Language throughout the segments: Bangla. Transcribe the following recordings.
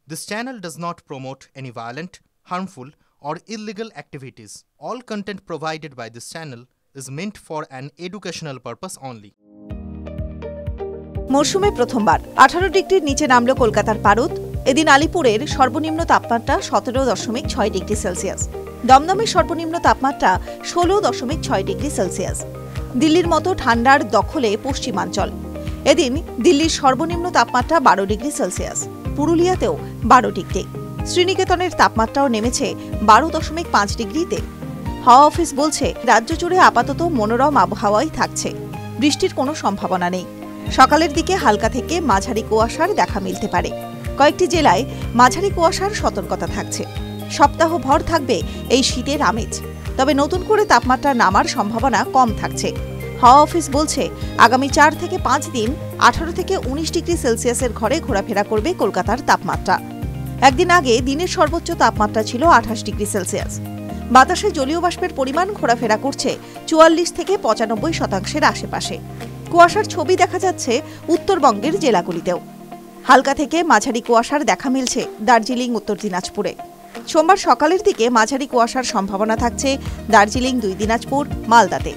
This channel does not promote any violent, harmful, or illegal activities. All content provided by this channel is meant for an educational purpose only. মৌসুমে প্রথমবার 18 ডিগ্রির নিচে নামল কলকাতার পারদ। এদিন আলিপুরের সর্বনিম্ন তাপমাত্রা 17.6 ডিগ্রি সেলসিয়াস। দমদমের সর্বনিম্ন তাপমাত্রা 16.6 ডিগ্রি সেলসিয়াস। দিল্লির মতো ঠান্ডার দখলে পশ্চিমাঞ্চল। এদিন দিল্লির সর্বনিম্ন তাপমাত্রা 12 ডিগ্রি সেলসিয়াস। পুরুলিয়াতেও 12 ডিগ্রি। শ্রীনিকেতনের তাপমাত্রাও নেমেছে 12.5 ডিগ্রিতে। হাওয়া অফিস বলছে, রাজ্য জুড়ে আপাতত মনোরম আবহাওয়াই থাকছে। বৃষ্টির কোনো সম্ভাবনা নেই। সকালের দিকে হালকা থেকে মাঝারি কুয়াশার দেখা মিলতে পারে। কয়েকটি জেলায় মাঝারি কুয়াশার সতর্কতা থাকছে। সপ্তাহভর থাকবে এই শীতের আমেজ। তবে নতুন করে তাপমাত্রা নামার সম্ভাবনা কম থাকছে। হাওয়া অফিস বলছে, আগামী 4 থেকে 5 দিন 18 থেকে 19 ডিগ্রি সেলসিয়াসের ঘরে ঘোরাফেরা করবে কলকাতার তাপমাত্রা। একদিন আগে দিনের সর্বোচ্চ তাপমাত্রা ছিল 28 ডিগ্রি সেলসিয়াস। বাতাসে জলীয় বাষ্পের পরিমাণ ঘোরাফেরা করছে 44 থেকে 95% আশেপাশে। কুয়াশার ছবি দেখা যাচ্ছে উত্তরবঙ্গের জেলাগুলিতেও। হালকা থেকে মাঝারি কুয়াশার দেখা মিলছে দার্জিলিং, উত্তর দিনাজপুরে। সোমবার সকালের দিকে মাঝারি কুয়াশার সম্ভাবনা থাকছে দার্জিলিং, 2 দিনাজপুর, মালদাতে।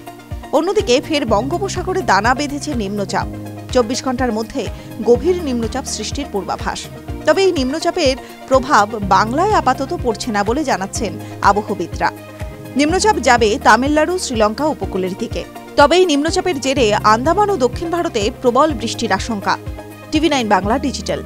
অন্যদিকে ফের বঙ্গোপসাগরে দানা বেঁধেছে নিম্নচাপ। 24 ঘন্টার মধ্যে গভীর নিম্নচাপ সৃষ্টির পূর্বাভাস। তবে এই নিম্নচাপের প্রভাব বাংলায় আপাতত পড়ছে না বলে জানাচ্ছেন আবহবিদরা। নিম্নচাপ যাবে তামিলনাড়ু, শ্রীলঙ্কা উপকূলের দিকে। তবে এই নিম্নচাপের জেরে আন্দামান ও দক্ষিণ ভারতে প্রবল বৃষ্টির আশঙ্কা। TV9 Bangla digital.